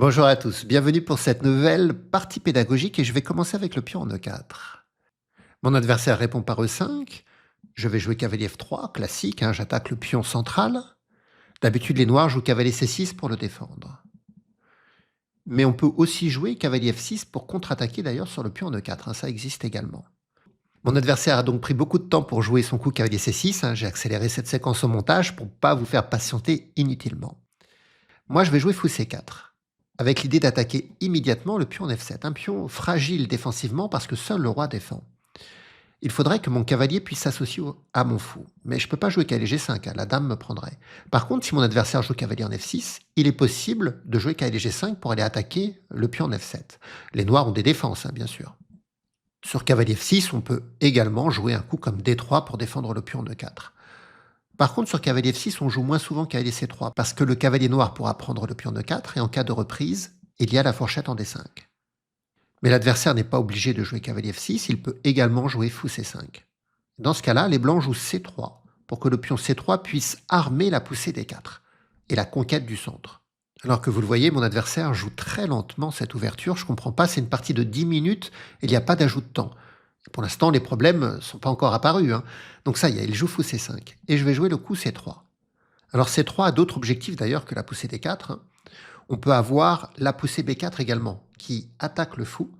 Bonjour à tous, bienvenue pour cette nouvelle partie pédagogique et je vais commencer avec le pion en E4. Mon adversaire répond par E5, je vais jouer cavalier F3, classique, j'attaque le pion central. D'habitude les noirs jouent cavalier C6 pour le défendre. Mais on peut aussi jouer cavalier F6 pour contre-attaquer d'ailleurs sur le pion en E4, ça existe également. Mon adversaire a donc pris beaucoup de temps pour jouer son coup cavalier C6, j'ai accéléré cette séquence au montage pour ne pas vous faire patienter inutilement. Moi je vais jouer fou C4. Avec l'idée d'attaquer immédiatement le pion en F7, un pion fragile défensivement parce que seul le roi défend. Il faudrait que mon cavalier puisse s'associer à mon fou, mais je ne peux pas jouer cavalier G5, la dame me prendrait. Par contre, si mon adversaire joue cavalier en F6, il est possible de jouer cavalier G5 pour aller attaquer le pion en F7. Les noirs ont des défenses, bien sûr. Sur cavalier F6, on peut également jouer un coup comme D3 pour défendre le pion en E4. Par contre, sur cavalier F6, on joue moins souvent cavalier C3, parce que le cavalier noir pourra prendre le pion de 4, et en cas de reprise, il y a la fourchette en D5. Mais l'adversaire n'est pas obligé de jouer cavalier F6, il peut également jouer fou C5. Dans ce cas-là, les blancs jouent C3, pour que le pion C3 puisse armer la poussée D4, et la conquête du centre. Alors que vous le voyez, mon adversaire joue très lentement cette ouverture, je ne comprends pas, c'est une partie de 10 minutes, et il n'y a pas d'ajout de temps. Pour l'instant, les problèmes ne sont pas encore apparus. Donc ça y est, il joue fou C5. Et je vais jouer le coup C3. Alors C3 a d'autres objectifs d'ailleurs que la poussée D4. On peut avoir la poussée B4 également, qui attaque le fou.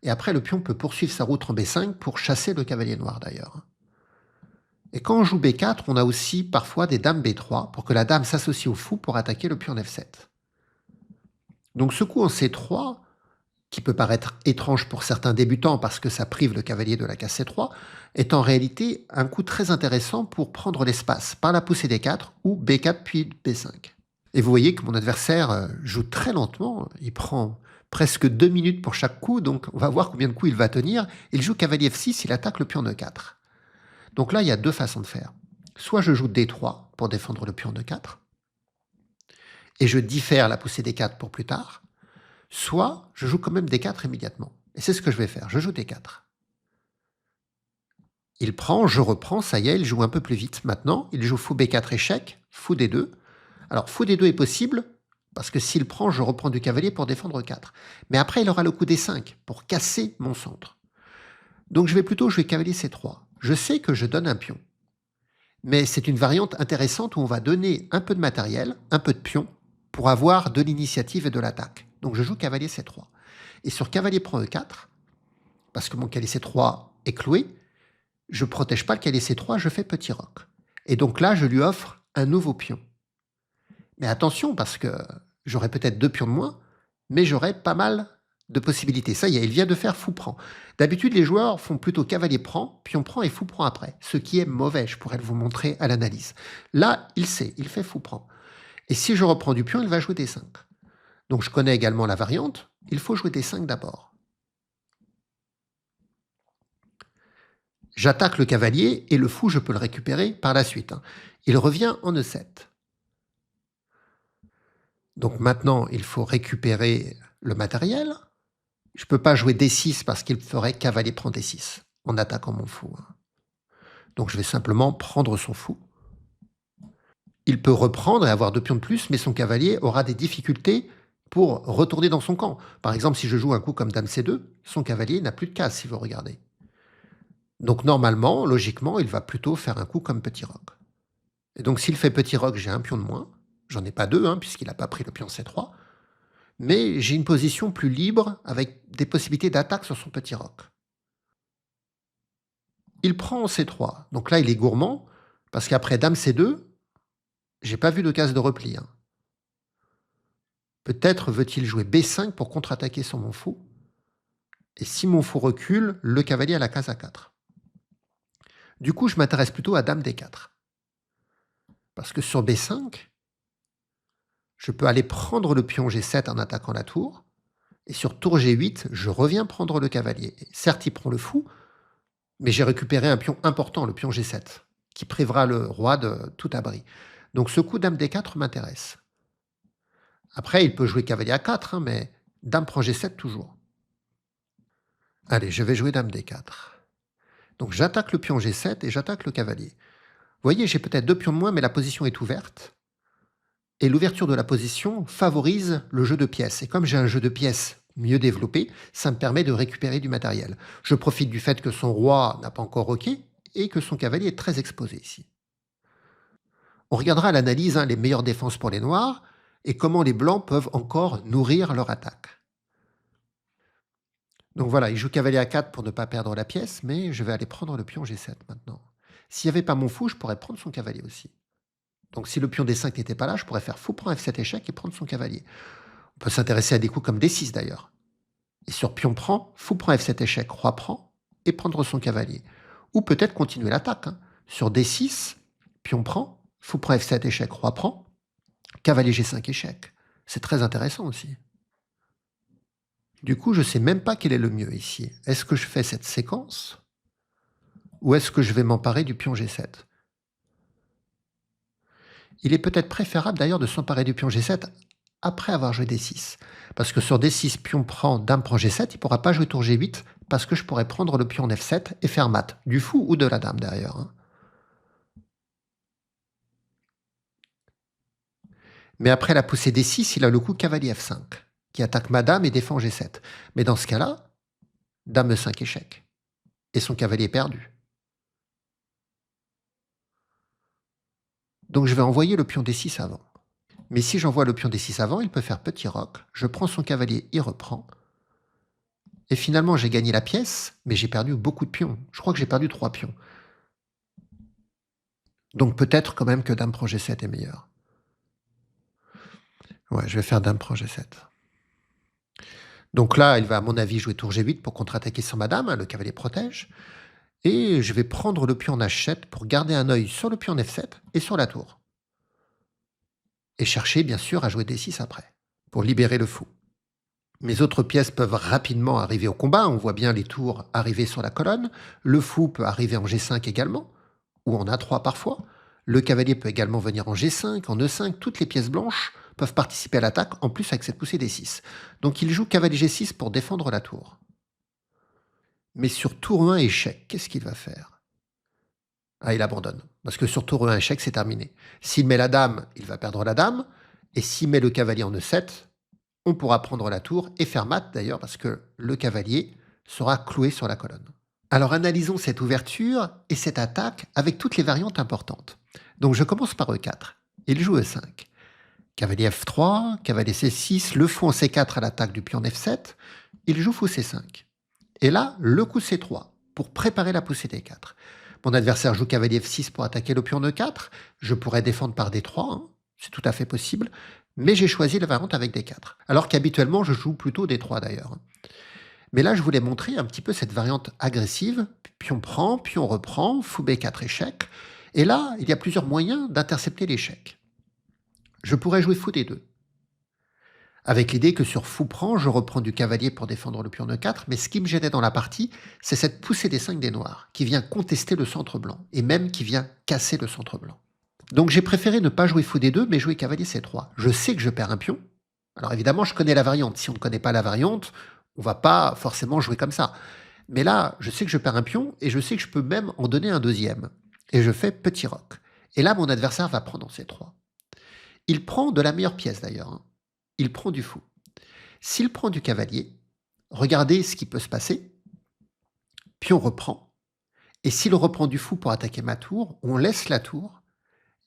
Et après, le pion peut poursuivre sa route en B5 pour chasser le cavalier noir d'ailleurs. Et quand on joue B4, on a aussi parfois des dames B3 pour que la dame s'associe au fou pour attaquer le pion en F7. Donc ce coup en C3, qui peut paraître étrange pour certains débutants parce que ça prive le cavalier de la case C3, est en réalité un coup très intéressant pour prendre l'espace par la poussée D4 ou B4 puis B5. Et vous voyez que mon adversaire joue très lentement, il prend presque 2 minutes pour chaque coup, donc on va voir combien de coups il va tenir. Il joue cavalier F6, il attaque le pion E4. Donc là, il y a deux façons de faire. Soit je joue D3 pour défendre le pion E4, et je diffère la poussée D4 pour plus tard, soit je joue quand même D4 immédiatement. Et c'est ce que je vais faire, je joue D4. Il prend, je reprends, ça y est, il joue un peu plus vite. Maintenant, il joue fou B4 échec, fou D2. Alors, fou D2 est possible, parce que s'il prend, je reprends du cavalier pour défendre 4. Mais après, il aura le coup D5, pour casser mon centre. Donc, je vais plutôt jouer cavalier C3. Je sais que je donne un pion. Mais c'est une variante intéressante où on va donner un peu de matériel, un peu de pion, pour avoir de l'initiative et de l'attaque. Donc, je joue cavalier C3. Et sur cavalier prend E4, parce que mon cavalier C3 est cloué, je ne protège pas le cavalier C3, je fais petit roc. Et donc là, je lui offre un nouveau pion. Mais attention, parce que j'aurai peut-être 2 pions de moins, mais j'aurai pas mal de possibilités. Ça y est, il vient de faire fou prend. D'habitude, les joueurs font plutôt cavalier prend, pion prend et fou prend après, ce qui est mauvais, je pourrais vous montrer à l'analyse. Là, il sait, il fait fou prend. Et si je reprends du pion, il va jouer D5. Donc je connais également la variante, il faut jouer D5 d'abord. J'attaque le cavalier et le fou, je peux le récupérer par la suite. Il revient en E7. Donc maintenant, il faut récupérer le matériel. Je ne peux pas jouer D6 parce qu'il ferait cavalier prend D6 en attaquant mon fou. Donc je vais simplement prendre son fou. Il peut reprendre et avoir 2 pions de plus, mais son cavalier aura des difficultés pour retourner dans son camp. Par exemple, si je joue un coup comme dame C2, son cavalier n'a plus de case si vous regardez. Donc normalement, logiquement, il va plutôt faire un coup comme petit roc. Et donc s'il fait petit roc, j'ai un pion de moins. J'en ai pas deux, puisqu'il n'a pas pris le pion C3. Mais j'ai une position plus libre avec des possibilités d'attaque sur son petit roc. Il prend en C3. Donc là, il est gourmand, parce qu'après dame C2, j'ai pas vu de case de repli. Peut-être veut-il jouer B5 pour contre-attaquer sur mon fou. Et si mon fou recule, le cavalier à la case A4. Du coup, je m'intéresse plutôt à dame D4. Parce que sur B5, je peux aller prendre le pion G7 en attaquant la tour. Et sur tour G8, je reviens prendre le cavalier. Certes, il prend le fou, mais j'ai récupéré un pion important, le pion G7, qui privera le roi de tout abri. Donc ce coup dame D4 m'intéresse. Après, il peut jouer cavalier A4, mais dame prend G7 toujours. Allez, je vais jouer dame D4. Donc j'attaque le pion G7 et j'attaque le cavalier. Vous voyez, j'ai peut-être 2 pions de moins, mais la position est ouverte. Et l'ouverture de la position favorise le jeu de pièces. Et comme j'ai un jeu de pièces mieux développé, ça me permet de récupérer du matériel. Je profite du fait que son roi n'a pas encore roqué et que son cavalier est très exposé ici. On regardera à l'analyse les meilleures défenses pour les noirs et comment les blancs peuvent encore nourrir leur attaque. Donc voilà, il joue cavalier A4 pour ne pas perdre la pièce, mais je vais aller prendre le pion G7 maintenant. S'il n'y avait pas mon fou, je pourrais prendre son cavalier aussi. Donc si le pion D5 n'était pas là, je pourrais faire fou prend F7 échec et prendre son cavalier. On peut s'intéresser à des coups comme D6 d'ailleurs. Et sur pion prend, fou prend F7 échec, roi prend, et prendre son cavalier. Ou peut-être continuer l'attaque. Sur D6, pion prend, fou prend F7 échec, roi prend, cavalier G5 échec. C'est très intéressant aussi. Du coup, je ne sais même pas quel est le mieux ici. Est-ce que je fais cette séquence ou est-ce que je vais m'emparer du pion G7 ? Il est peut-être préférable d'ailleurs de s'emparer du pion G7 après avoir joué D6. Parce que sur D6, pion prend, dame prend G7, il ne pourra pas jouer tour G8 parce que je pourrais prendre le pion en F7 et faire mat, du fou ou de la dame d'ailleurs. Mais après la poussée D6, il a le coup cavalier F5, qui attaque ma dame et défend G7. Mais dans ce cas-là, dame E5 échec. Et son cavalier est perdu. Donc je vais envoyer le pion D6 avant. Mais si j'envoie le pion D6 avant, il peut faire petit roc. Je prends son cavalier, il reprend. Et finalement, j'ai gagné la pièce, mais j'ai perdu beaucoup de pions. Je crois que j'ai perdu 3 pions. Donc peut-être quand même que dame prend G7 est meilleur. Ouais, je vais faire dame prend G7. Donc là, il va à mon avis jouer tour G8 pour contre-attaquer sur ma dame, le cavalier protège. Et je vais prendre le pion en H7 pour garder un œil sur le pion en F7 et sur la tour. Et chercher bien sûr à jouer D6 après, pour libérer le fou. Mes autres pièces peuvent rapidement arriver au combat, on voit bien les tours arriver sur la colonne, le fou peut arriver en G5 également, ou en A3 parfois, le cavalier peut également venir en G5, en E5, toutes les pièces blanches peuvent participer à l'attaque, en plus avec cette poussée D6. Donc il joue cavalier G6 pour défendre la tour. Mais sur tour 1 échec, qu'est-ce qu'il va faire ? Ah, il abandonne, parce que sur tour 1 échec, c'est terminé. S'il met la dame, il va perdre la dame, et s'il met le cavalier en E7, on pourra prendre la tour et faire mat d'ailleurs, parce que le cavalier sera cloué sur la colonne. Alors analysons cette ouverture et cette attaque avec toutes les variantes importantes. Donc je commence par E4. Il joue E5. Cavalier F3, cavalier C6, le fou en C4 à l'attaque du pion F7. Il joue fou C5. Et là, le coup C3 pour préparer la poussée D4. Mon adversaire joue cavalier F6 pour attaquer le pion E4. Je pourrais défendre par D3, c'est tout à fait possible. Mais j'ai choisi la variante avec D4. Alors qu'habituellement, je joue plutôt D3 d'ailleurs. Mais là, je voulais montrer un petit peu cette variante agressive. Pion prend, pion reprend, fou B4 échec. Et là, il y a plusieurs moyens d'intercepter l'échec. Je pourrais jouer fou D2. Avec l'idée que sur fou prend, je reprends du cavalier pour défendre le pion E4, mais ce qui me gênait dans la partie, c'est cette poussée des 5 des noirs, qui vient contester le centre blanc, et même qui vient casser le centre blanc. Donc j'ai préféré ne pas jouer fou D2, mais jouer cavalier C3. Je sais que je perds un pion. Alors évidemment, je connais la variante. Si on ne connaît pas la variante, on va pas forcément jouer comme ça. Mais là, je sais que je perds un pion, et je sais que je peux même en donner un deuxième. Et je fais petit roc. Et là, mon adversaire va prendre en C3. Il prend de la meilleure pièce d'ailleurs. Il prend du fou. S'il prend du cavalier, regardez ce qui peut se passer. Pion reprend. Et s'il reprend du fou pour attaquer ma tour, on laisse la tour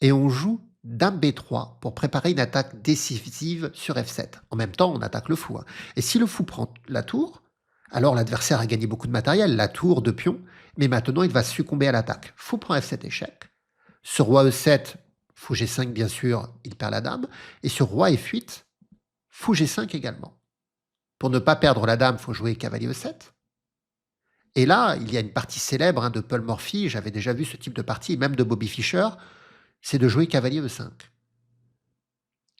et on joue dame B3 pour préparer une attaque décisive sur F7. En même temps, on attaque le fou. Et si le fou prend la tour, alors l'adversaire a gagné beaucoup de matériel, la tour de pion, mais maintenant il va succomber à l'attaque. Fou prend F7 échec. Sur roi E7, fou G5 bien sûr, il perd la dame. Et sur roi F8, fou G5 également. Pour ne pas perdre la dame, il faut jouer cavalier E7. Et là, il y a une partie célèbre de Paul Morphy, j'avais déjà vu ce type de partie, même de Bobby Fischer, c'est de jouer cavalier E5.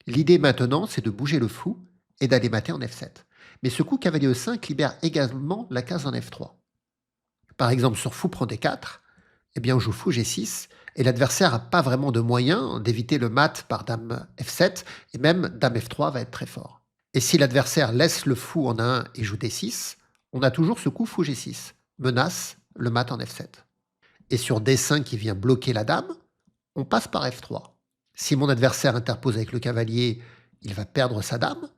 L'idée maintenant, c'est de bouger le fou et d'aller mater en F7. Mais ce coup cavalier E5 libère également la case en F3. Par exemple, sur fou prend D4, eh bien on joue fou G6, et l'adversaire n'a pas vraiment de moyen d'éviter le mat par dame F7, et même dame F3 va être très fort. Et si l'adversaire laisse le fou en A1 et joue D6, on a toujours ce coup fou G6, menace le mat en F7. Et sur D5 qui vient bloquer la dame, on passe par F3. Si mon adversaire interpose avec le cavalier, il va perdre sa dame.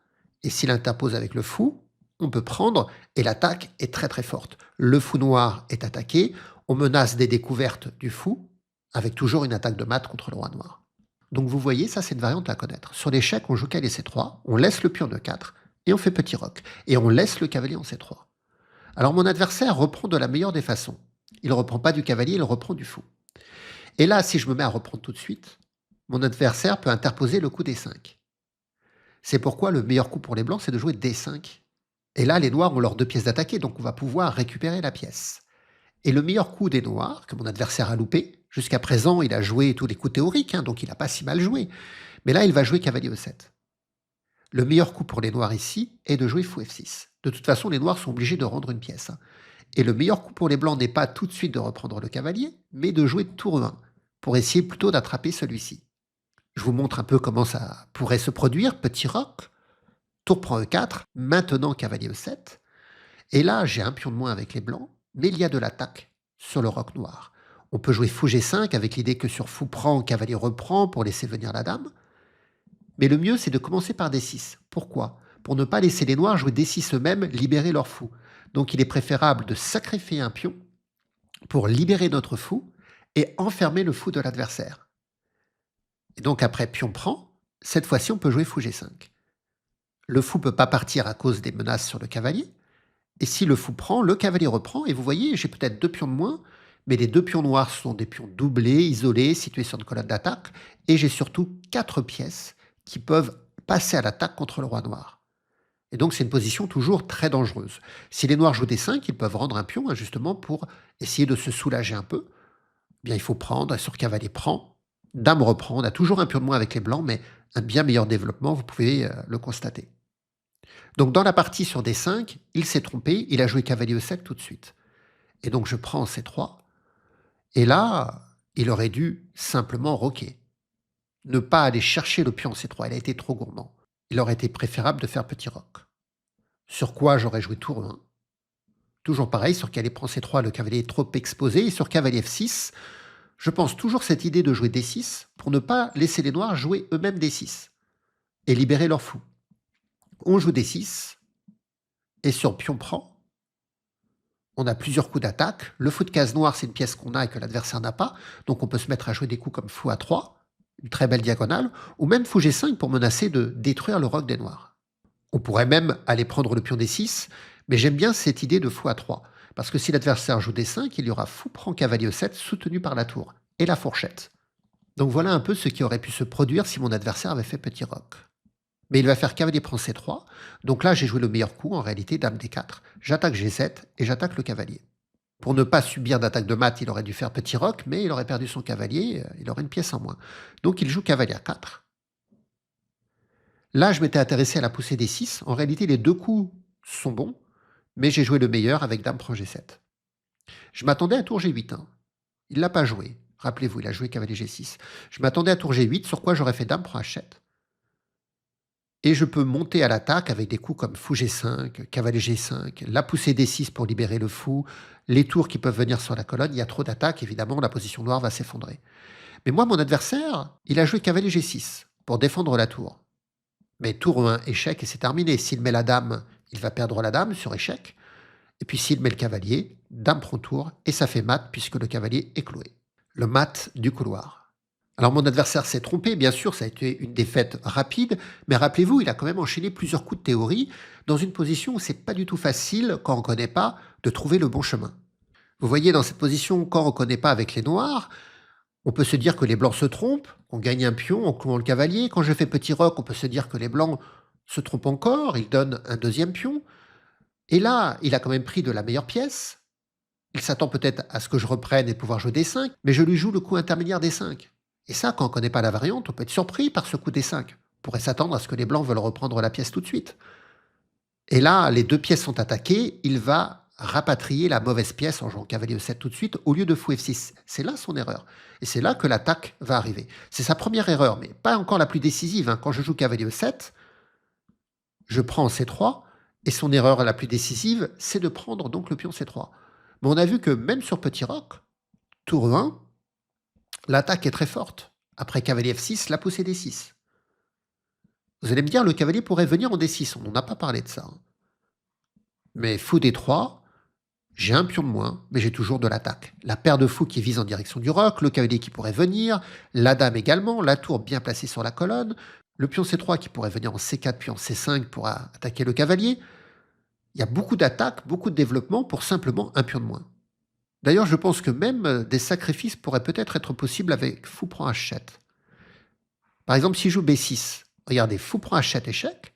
Et s'il interpose avec le fou, on peut prendre et l'attaque est très très forte. Le fou noir est attaqué, on menace des découvertes du fou, avec toujours une attaque de mat contre le roi noir. Donc vous voyez, ça c'est une variante à connaître. Sur l'échec, on joue cavalier C3, on laisse le pion de 4 et on fait petit roc. Et on laisse le cavalier en C3. Alors mon adversaire reprend de la meilleure des façons. Il ne reprend pas du cavalier, il reprend du fou. Et là, si je me mets à reprendre tout de suite, mon adversaire peut interposer le coup D5. C'est pourquoi le meilleur coup pour les blancs, c'est de jouer D5. Et là, les noirs ont leurs 2 pièces d'attaquer, donc on va pouvoir récupérer la pièce. Et le meilleur coup des noirs, que mon adversaire a loupé, jusqu'à présent, il a joué tous les coups théoriques, donc il n'a pas si mal joué. Mais là, il va jouer cavalier E7. Le meilleur coup pour les noirs ici est de jouer fou F6. De toute façon, les noirs sont obligés de rendre une pièce. Et le meilleur coup pour les blancs n'est pas tout de suite de reprendre le cavalier, mais de jouer tour E1, pour essayer plutôt d'attraper celui-ci. Je vous montre un peu comment ça pourrait se produire. Petit roc, tour prend E4, maintenant cavalier E7. Et là, j'ai un pion de moins avec les blancs, mais il y a de l'attaque sur le roc noir. On peut jouer fou G5 avec l'idée que sur fou prend, cavalier reprend pour laisser venir la dame. Mais le mieux, c'est de commencer par D6. Pourquoi? Pour ne pas laisser les noirs jouer D6 eux-mêmes, libérer leur fou. Donc il est préférable de sacrifier un pion pour libérer notre fou et enfermer le fou de l'adversaire. Et donc après pion prend, cette fois-ci on peut jouer fou G5. Le fou ne peut pas partir à cause des menaces sur le cavalier. Et si le fou prend, le cavalier reprend. Et vous voyez, j'ai peut-être 2 pions de moins, mais les 2 pions noirs sont des pions doublés, isolés, situés sur une colonne d'attaque. Et j'ai surtout 4 pièces qui peuvent passer à l'attaque contre le roi noir. Et donc c'est une position toujours très dangereuse. Si les noirs jouent des 5, ils peuvent rendre un pion, justement pour essayer de se soulager un peu. Bien, il faut prendre, et sur cavalier prend, dame reprend. On a toujours un pion de moins avec les blancs, mais un bien meilleur développement, vous pouvez le constater. Donc dans la partie sur D5, il s'est trompé, il a joué cavalier E7 tout de suite. Et donc je prends C3, et là, il aurait dû simplement roquer. Ne pas aller chercher le pion C3, il a été trop gourmand. Il aurait été préférable de faire petit roc. Sur quoi j'aurais joué tour 1. Toujours pareil, sur cavalier prend C3, le cavalier est trop exposé, et sur cavalier F6, je pense toujours cette idée de jouer D6 pour ne pas laisser les noirs jouer eux-mêmes D6 et libérer leur fou. On joue D6, et sur pion prend, on a plusieurs coups d'attaque. Le fou de case noire, c'est une pièce qu'on a et que l'adversaire n'a pas, donc on peut se mettre à jouer des coups comme fou A3, une très belle diagonale, ou même fou G5 pour menacer de détruire le roc des noirs. On pourrait même aller prendre le pion D6, mais j'aime bien cette idée de fou A3, parce que si l'adversaire joue D5, il y aura fou prend cavalier E7 soutenu par la tour, et la fourchette. Donc voilà un peu ce qui aurait pu se produire si mon adversaire avait fait petit roc. Mais il va faire cavalier prend C3, donc là j'ai joué le meilleur coup, en réalité dame D4, j'attaque G7 et j'attaque le cavalier. Pour ne pas subir d'attaque de mat, il aurait dû faire petit roc, mais il aurait perdu son cavalier, il aurait une pièce en moins. Donc il joue cavalier A4. Là je m'étais intéressé à la poussée D6, en réalité les 2 coups sont bons, mais j'ai joué le meilleur avec dame prend G7. Je m'attendais à tour G8, il ne l'a pas joué, rappelez-vous, il a joué cavalier G6. Je m'attendais à tour G8, sur quoi j'aurais fait dame prend H7. Et je peux monter à l'attaque avec des coups comme fou G5, cavalier G5, la poussée D6 pour libérer le fou, les tours qui peuvent venir sur la colonne. Il y a trop d'attaques, évidemment, la position noire va s'effondrer. Mais moi, mon adversaire, il a joué cavalier G6 pour défendre la tour. Mais tour 1, échec, et c'est terminé. S'il met la dame, il va perdre la dame sur échec. Et puis s'il met le cavalier, dame prend tour, et ça fait mat puisque le cavalier est cloué. Le mat du couloir. Alors mon adversaire s'est trompé, bien sûr, ça a été une défaite rapide, mais rappelez-vous, il a quand même enchaîné plusieurs coups de théorie dans une position où c'est pas du tout facile, quand on ne connaît pas, de trouver le bon chemin. Vous voyez, dans cette position, quand on ne connaît pas avec les noirs, on peut se dire que les blancs se trompent, on gagne un pion en clouant le cavalier. Quand je fais petit roc, on peut se dire que les blancs se trompent encore, ils donnent un deuxième pion. Et là, il a quand même pris de la meilleure pièce. Il s'attend peut-être à ce que je reprenne et pouvoir jouer D5, mais je lui joue le coup intermédiaire D5. Et ça, quand on ne connaît pas la variante, on peut être surpris par ce coup D5. On pourrait s'attendre à ce que les blancs veulent reprendre la pièce tout de suite. Et là, les 2 pièces sont attaquées, il va rapatrier la mauvaise pièce en jouant cavalier E7 tout de suite au lieu de fou F6. C'est là son erreur. Et c'est là que l'attaque va arriver. C'est sa première erreur, mais pas encore la plus décisive. Quand je joue cavalier E7, je prends C3, et son erreur la plus décisive, c'est de prendre donc le pion C3. Mais on a vu que même sur petit roc, tour 1, l'attaque est très forte. Après cavalier F6, la poussée D6. Vous allez me dire, le cavalier pourrait venir en D6, on n'en a pas parlé de ça, hein. Mais fou D3, j'ai un pion de moins, mais j'ai toujours de l'attaque. La paire de fous qui vise en direction du roc, le cavalier qui pourrait venir, la dame également, la tour bien placée sur la colonne, le pion C3 qui pourrait venir en C4 puis en C5 pour attaquer le cavalier. Il y a beaucoup d'attaques, beaucoup de développement pour simplement un pion de moins. D'ailleurs, je pense que même des sacrifices pourraient peut-être être possibles avec fou prend H7. Par exemple, si je joue B6, regardez, fou prend H7 échec,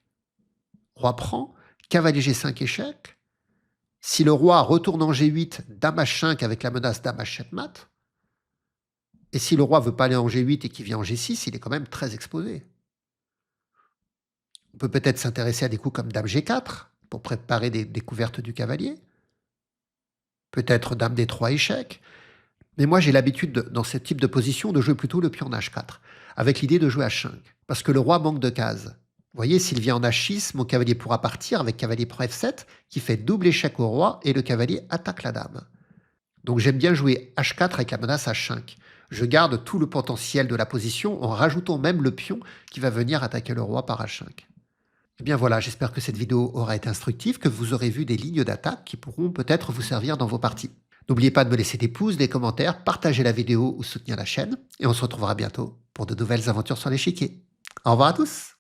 roi prend, cavalier G5 échec. Si le roi retourne en G8, dame H5 avec la menace dame H7 mat. Et si le roi veut pas aller en G8 et qu'il vient en G6, il est quand même très exposé. On peut peut-être s'intéresser à des coups comme dame G4 pour préparer des découvertes du cavalier. Peut-être dame D3 échec. Mais moi, j'ai l'habitude, dans ce type de position, de jouer plutôt le pion en H4, avec l'idée de jouer H5, parce que le roi manque de cases. Vous voyez, s'il vient en H6, mon cavalier pourra partir avec cavalier prend F7, qui fait double échec au roi, et le cavalier attaque la dame. Donc j'aime bien jouer H4 avec la menace H5. Je garde tout le potentiel de la position en rajoutant même le pion qui va venir attaquer le roi par H5. Eh bien voilà, j'espère que cette vidéo aura été instructive, que vous aurez vu des lignes d'attaque qui pourront peut-être vous servir dans vos parties. N'oubliez pas de me laisser des pouces, des commentaires, partager la vidéo ou soutenir la chaîne. Et on se retrouvera bientôt pour de nouvelles aventures sur l'échiquier. Au revoir à tous!